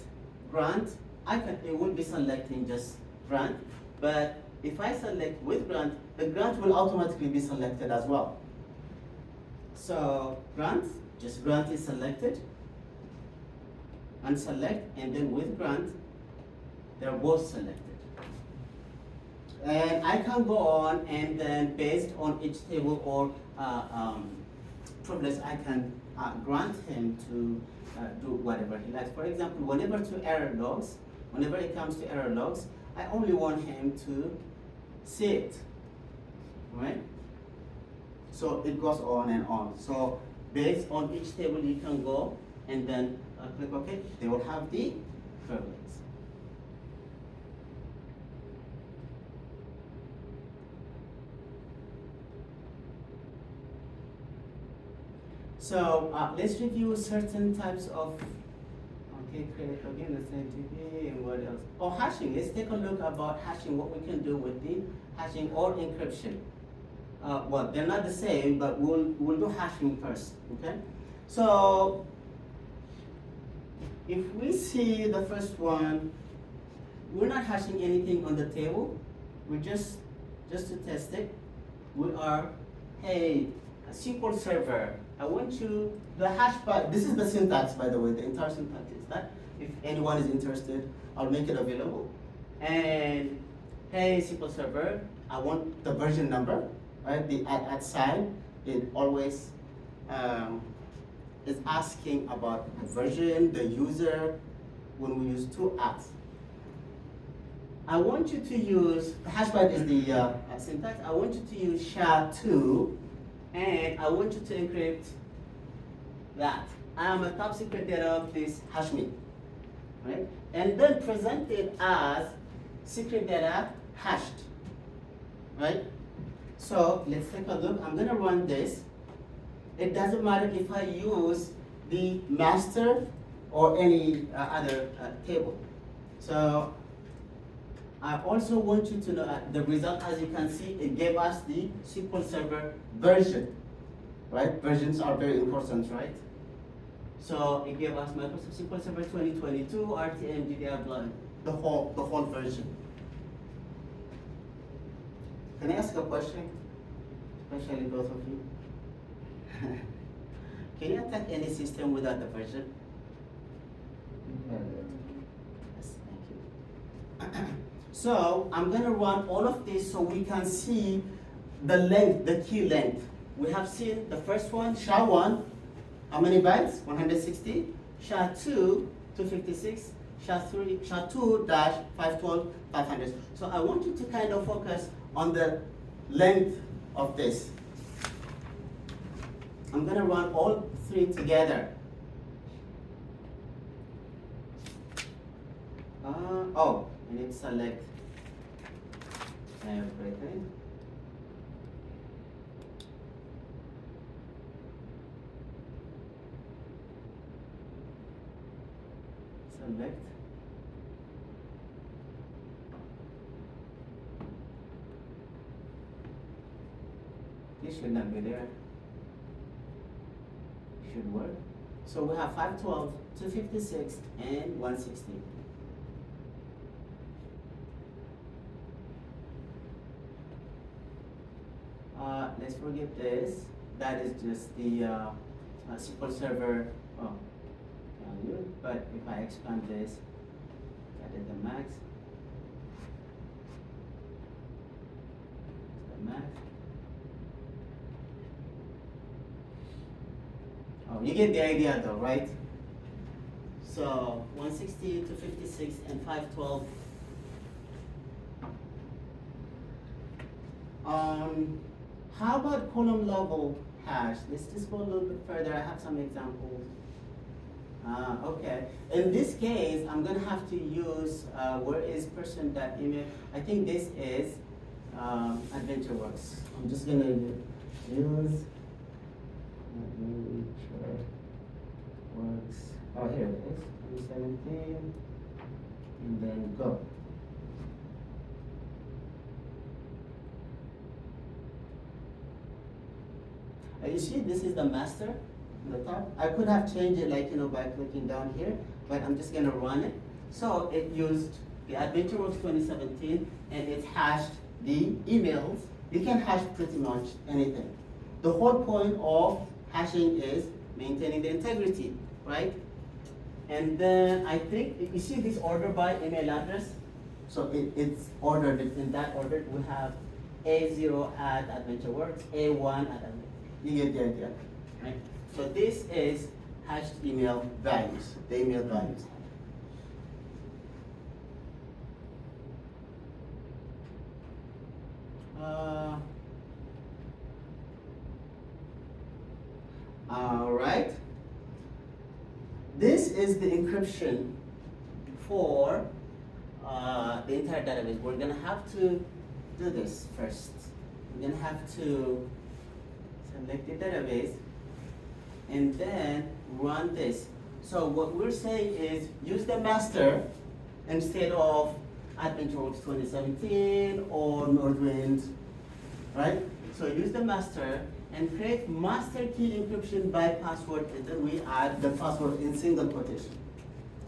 grant, it will be selecting just grant, but if I select with grant, the grant will automatically be selected as well. So, grant, just grant is selected, unselect, and then with grant, they're both selected. And I can go on, and then based on each table or privilege, I can grant him to do whatever he likes. For example, whenever two error logs, whenever it comes to error logs, I only want him to see it, right? So it goes on and on. So based on each table, you can go and then click OK. They will have the privilege. So let's review certain types of, okay, create again, the same TV, and what else? Oh, hashing. Let's take a look about hashing, what we can do with the hashing or encryption. Well, they're not the same, but we'll do hashing first, okay? So if we see the first one, we're not hashing anything on the table. We just to test it, we are, hey, a SQL server, I want you, the hash, this is the syntax, by the way, the entire syntax is that. If anyone is interested, I'll make it available. And hey, SQL server, I want the version number, right? The at sign, it always is asking about the version, the user, when we use two @. I want you to use, the hash byte is the syntax, I want you to use SHA-2, and I want you to encrypt that. I am a top secret data, please hash me, right? And then present it as secret data hashed, right? So let's take a look. I'm gonna run this. It doesn't matter if I use the master or any other table. So I also want you to know the result. As you can see, it gave us the SQL Server version, right? Versions are very important, right? So it gave us Microsoft SQL Server 2022, RTM, GDR, blah, the whole version. Can I ask a question? Especially both of you. Can you attack any system without the version? Yes, thank you. So I'm gonna run all of this so we can see the length, the key length. We have seen the first one, SHA-1, how many bytes? 160. SHA-2, 256. SHA-3, SHA-2-512, 500. So I want you to kind of focus on the length of this. I'm gonna run all three together. Oh, I need to select everything. Select. This should not be there. Should work. So we have 512, 256, and 160. Let's forget this. That is just the SQL Server value. But if I expand this, that is the max. The max. Oh, you get the idea though, right? So 160 to 56 and 512. How about column level hash? Let's just go a little bit further. I have some examples. Okay. In this case, I'm gonna have to use where is person.email. I think this is AdventureWorks. I'm just gonna use AdventureWorks. Oh, here it is. 2017, and then go. You see, this is the master on the top. I could have changed it like, by clicking down here, but I'm just gonna run it. So it used the AdventureWorks 2017, and it hashed the emails. You can hash pretty much anything. The whole point of hashing is maintaining the integrity, right? And then I think, you see this order by email address? So it's ordered in that order. We have A0 at AdventureWorks, A1 at AdventureWorks. You get the idea, right? So this is hashed email values, the email values. All right. This is the encryption for the entire database. We're gonna have to do this first. We're gonna have to select the database and then run this. So what we're saying is use the master instead of AdventureWorks 2017 or Nordwind, right? So use the master and create master key encryption by password, and then we add the password in single quotation,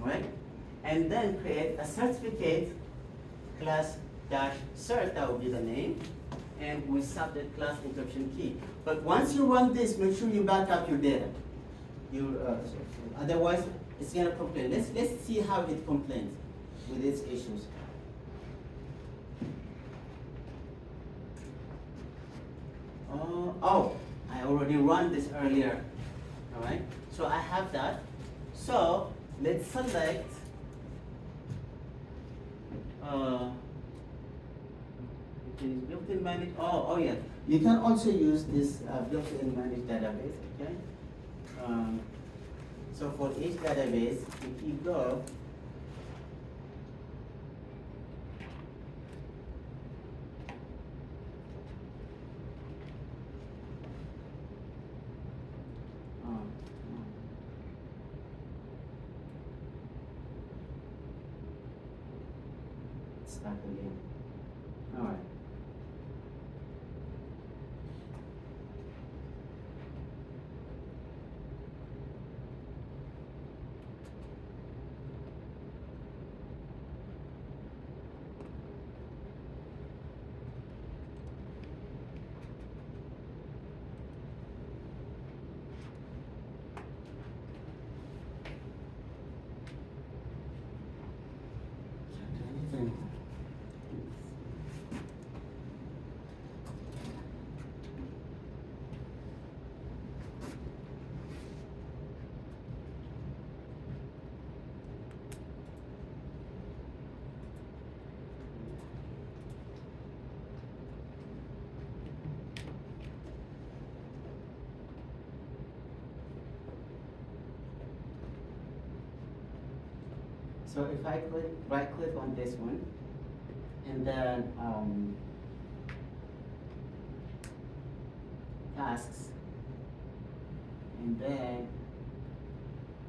all right? And then create a certificate class dash cert, that will be the name, and we subject class encryption key. But once you run this, make sure you back up your data. Otherwise, it's gonna complain. Let's see how it complains with its issues. Oh, I already run this earlier. All right, so I have that. So let's select. Built-in managed. Oh yeah. You can also use this built-in managed database. Okay. So for each database, if you go. Start again. All right. So if I right click on this one, and then tasks, and then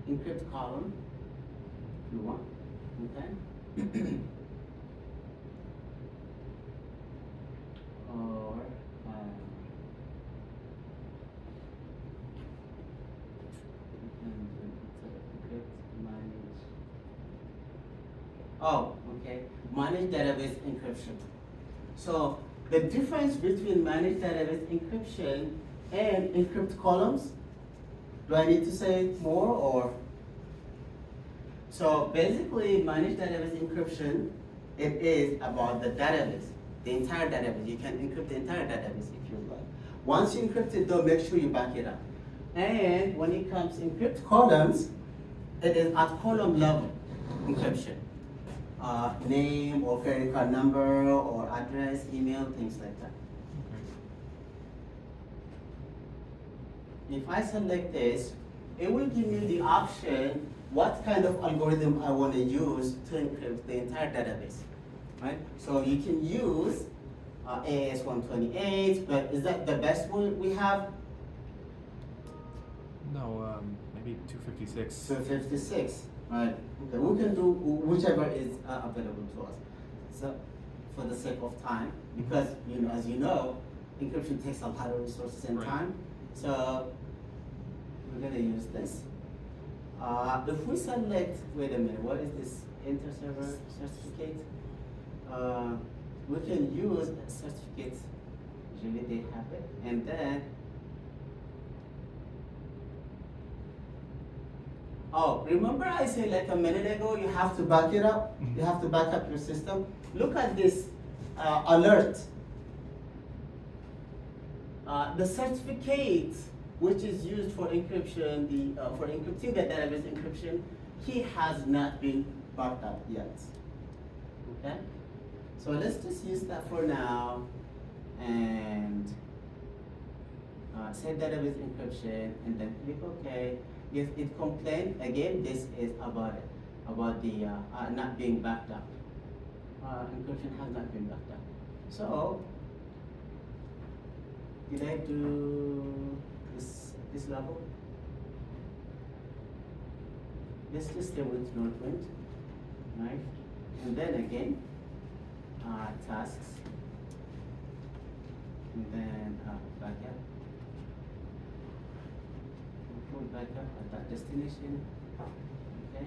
encrypt column, if you want, okay? Or manage database encryption. So the difference between managed database encryption and encrypt columns, do I need to say more or? So basically managed database encryption, it is about the database, the entire database. You can encrypt the entire database if you like. Once you encrypt it though, make sure you back it up. And when it comes encrypt columns, it is at column level encryption. Name or credit card number or address, email, things like that. Okay. If I select this, it will give me the option what kind of algorithm I want to use to encrypt the entire database, right? So you can use AES-128, but is that the best one we have? No, maybe 256. 256, right? Okay, we can do whichever is available to us. So, for the sake of time, because as you know, encryption takes a lot of resources and Right. time. So, we're gonna use this. If we select, wait a minute, what is this inter-server certificate? We can use a certificate. Usually they have it, and then. Oh, remember I said like a minute ago, you have to back it up? You have to back up your system? Look at this alert. The certificate, which is used for encryption, for encrypting the database encryption, key has not been backed up yet. Okay? So let's just use that for now. and set database encryption, and then click OK. If it complains, again, this is about it, about the not being backed up. Encryption has not been backed up. So, did I do this level? Let's just stay with Northwind, right? And then again, tasks, and then backup. Full backup at that destination. Okay.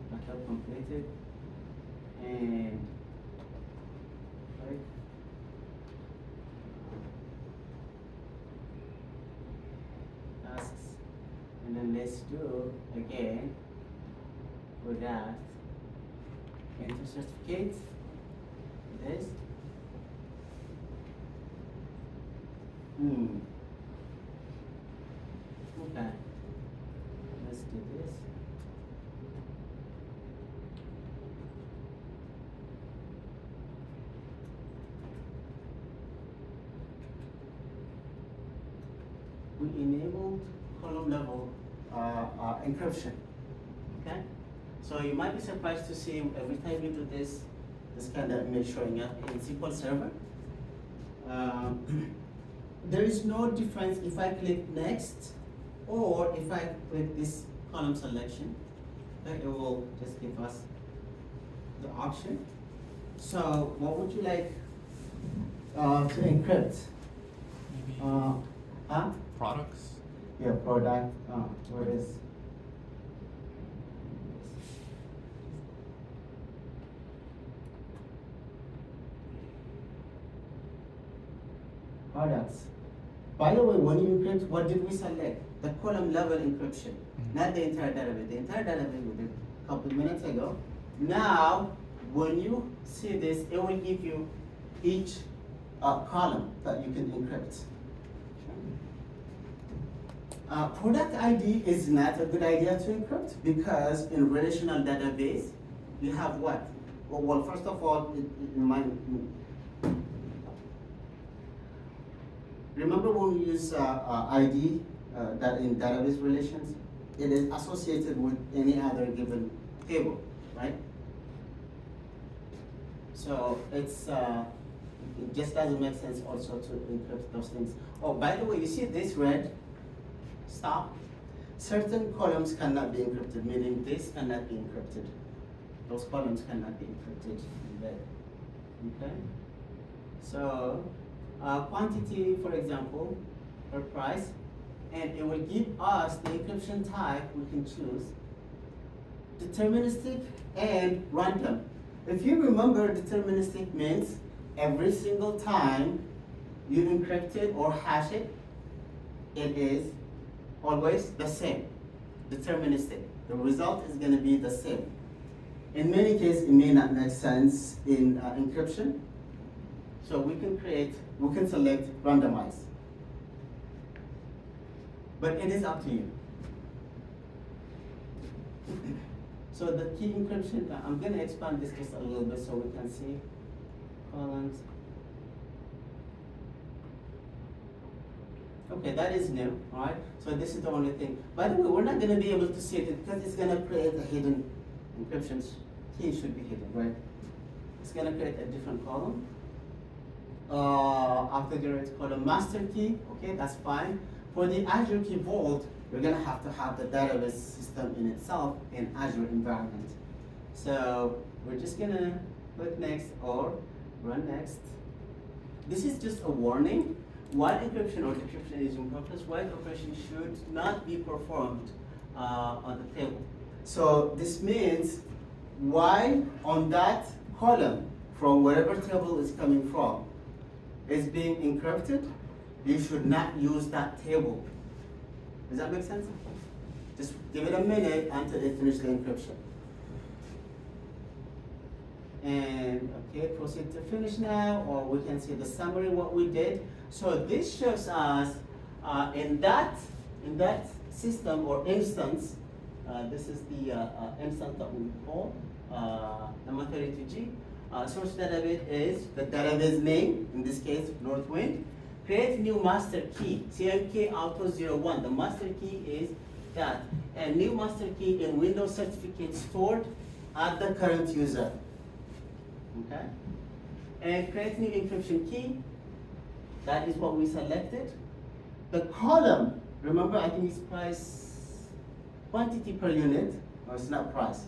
Backup completed. And right. Tasks. And then let's do again for that. Enter certificate. This. Okay. Let's do this. We enabled column level encryption. Okay? So you might be surprised to see every time you do this kind of image showing up in SQL Server. There is no difference if I click next or if I click this column selection. Okay, it will just give us the option. So what would you like to encrypt? Maybe products. Yeah, product. Where is? Products. By the way, when you encrypt, what did we select? The column level encryption, not the entire database. The entire database we did a couple of minutes ago. Now, when you see this, it will give you each column that you can encrypt. Product ID is not a good idea to encrypt because in relational database, you have what? Well, first of all, remember when we use ID that in database relations, it is associated with any other given table, right? So it's it just doesn't make sense also to encrypt those things. Oh, by the way, you see this red? Stop. Certain columns cannot be encrypted, meaning this cannot be encrypted. Those columns cannot be encrypted in red. Okay? So, quantity, for example, or price, and it will give us the encryption type we can choose. Deterministic and random. If you remember, deterministic means every single time you encrypt it or hash it, it is always the same. Deterministic. The result is going to be the same. In many cases, it may not make sense in encryption. So we can select randomize. But it is up to you. So the key encryption, I'm going to expand this just a little bit so we can see columns. Okay, that is new, all right? So this is the only thing. By the way, we're not going to be able to see it because it's going to create a hidden encryption. Key should be hidden, right? It's going to create a different column. After generate column master key, okay, that's fine. For the Azure Key Vault, you're going to have the database system in itself in Azure environment. So we're just going to click next or run next. This is just a warning. While encryption or decryption is in progress, while operation should not be performed on the table. So this means while on that column from wherever table is coming from is being encrypted, you should not use that table. Does that make sense? Just give it a minute until it finishes the encryption. And okay, proceed to finish now, or we can see the summary what we did. So this shows us in that system or instance, this is the instance that we call M32G. Source database is the database name, in this case, Northwind. Create new master key, CMK Auto 01. The master key is that. A new master key in Windows certificate stored at the current user. Okay? And create new encryption key. That is what we selected. The column, remember, I think it's price quantity per unit, or it's not price.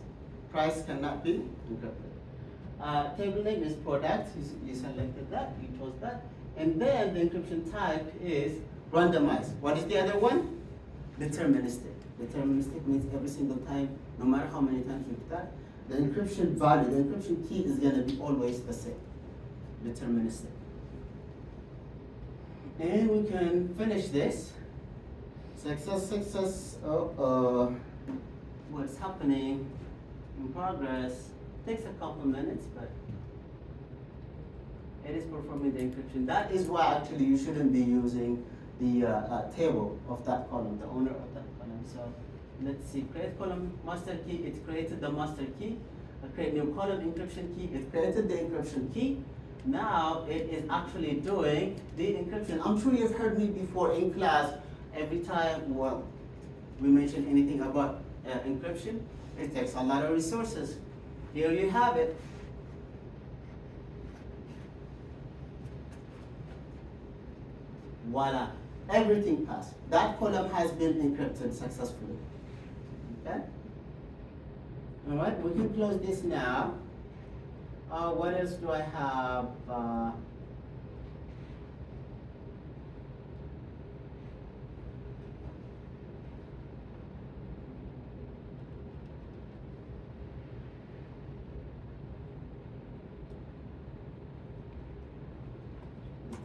Price cannot be encrypted. Table name is product, you selected that, you chose that. And then the encryption type is randomized. What is the other one? Deterministic. Deterministic means every single time, no matter how many times you've done, the encryption value, the encryption key is going to be always the same. Deterministic. And we can finish this. Success, what's happening in progress. Takes a couple minutes, but it is performing the encryption. That is why actually you shouldn't be using the table of that column, the owner of that column. So let's see, create column master key, it created the master key. Create new column encryption key, it created the encryption key. Now it is actually doing the encryption. I'm sure you've heard me before in class, every time we mention anything about encryption, it takes a lot of resources. Here you have it. Voila, everything passed. That column has been encrypted successfully. Okay? All right, we can close this now. What else do I have?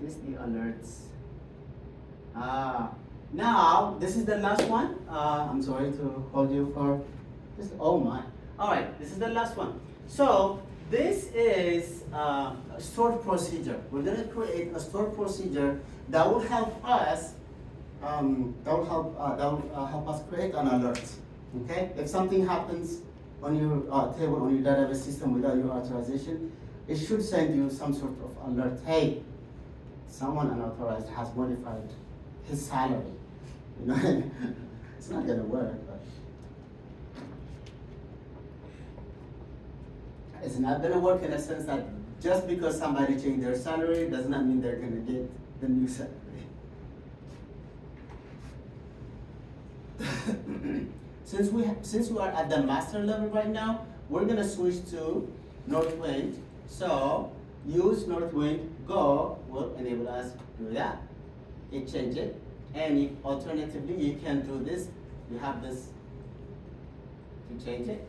Is this the alerts? Now, this is the last one. I'm sorry to hold you for this. Oh my. All right, this is the last one. So, this is a stored procedure. We're going to create a stored procedure that will help us. That will help us create an alert. Okay, if something happens on your table, on your database system without your authorization, it should send you some sort of alert. Hey, someone unauthorized has modified his salary. You know, it's not going to work. But it's not going to work in a sense that just because somebody changed their salary does not mean they're going to get the new salary. Since we are at the master level right now, we're going to switch to Northwind. So use Northwind Go will enable us to do that. It change it. And if alternatively you can do this, you have this to change it.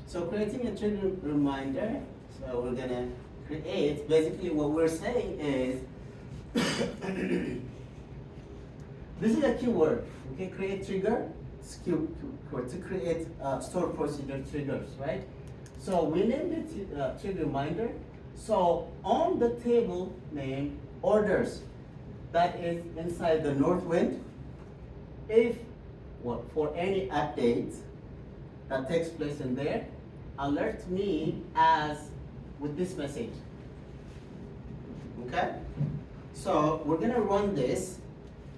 So creating a trigger reminder, so we're gonna create, basically what we're saying is, this is a keyword, okay, create trigger, it's keyword, to create store procedure triggers, right? So we named it trigger reminder. So on the table name orders, that is inside the Northwind, if for any update that takes place in there, alert me as with this message. Okay? So we're gonna run this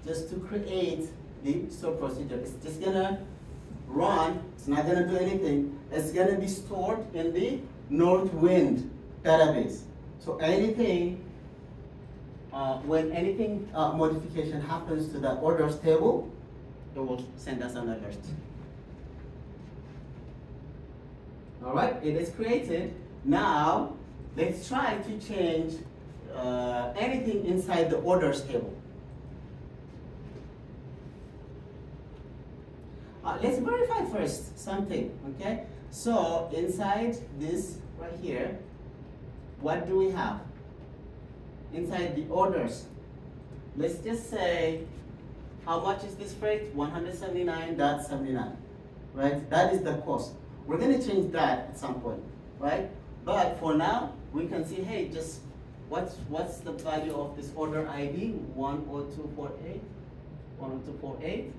just to create the store procedure. It's just gonna run, it's not gonna do anything. It's gonna be stored in the Northwind database. So anything, when anything modification happens to the orders table, it will send us an alert. All right, it is created. Now, let's try to change anything inside the orders table. Let's verify first something, okay? So inside this right here, what do we have? Inside the orders, let's just say, how much is this freight? 179.79, right? That is the cost. We're gonna change that at some point, right? But for now, we can see, hey, just what's the value of this order ID? 10248, 10248.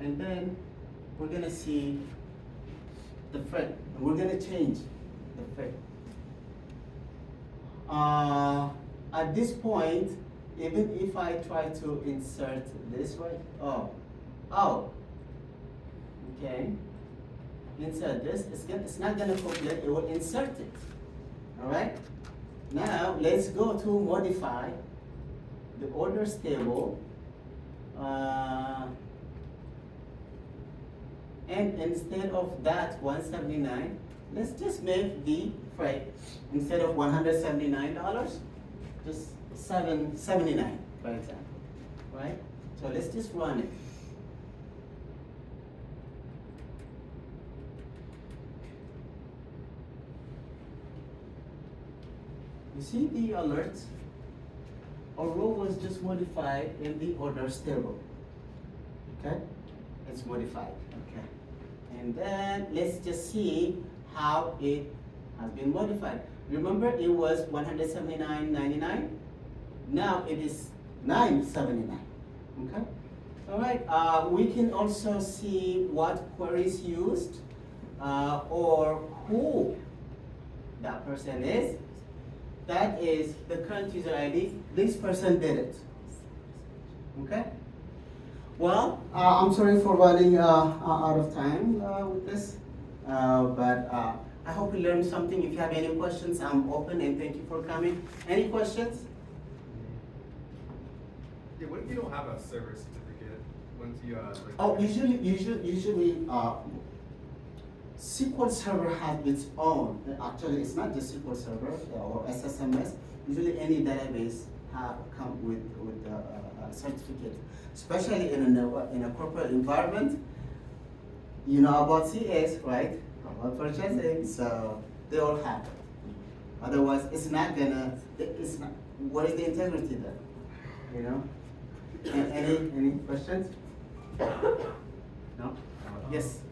And then we're gonna see the freight. And we're gonna change the freight. At this point, even if I try to insert this right, okay, insert this, it's not gonna complete, it will insert it, all right? Now, let's go to modify the orders table, and instead of that 179, let's just make the freight, instead of $179, just $779, for example, right? So let's just run it. You see the alert? A row was just modified in the orders table. Okay? It's modified. Okay. And then let's just see how it has been modified. Remember it was $179.99? Now it is $979. Okay? All right. We can also see what queries used or who that person is. That is the current user ID. This person did it. Okay? Well, I'm sorry for running out of time with this, but I hope you learned something. If you have any questions, I'm open and thank you for coming. Any questions? Yeah, what if you don't have a server certificate? Once you like, Oh, usually, SQL Server has its own. Actually, it's not just SQL Server or SSMS. Usually, any database come with a certificate, especially in a corporate environment. You know about CS, right? About purchasing, so they all have it. Otherwise, it's not gonna. It's not. What is the integrity then? You know. Any questions? No. Yes.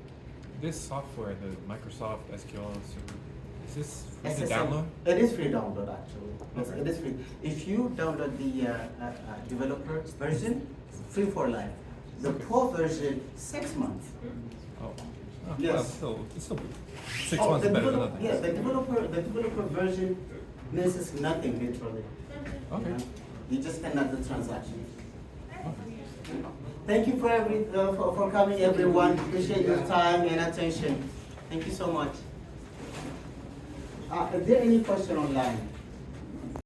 This software, the Microsoft SQL server, is this free to SSL. download? It is free download actually. Yes, Okay. it is free. If you download the developer version, free for life. The pro version, 6 months. Oh. Yes. Well, it's still 6 Oh, months the is better than develop- nothing. Yeah, the developer version misses nothing literally. Okay. You know? You just cannot do transactions. Okay. Thank you for coming, everyone. Appreciate your time and attention. Thank you so much. Is there any question online?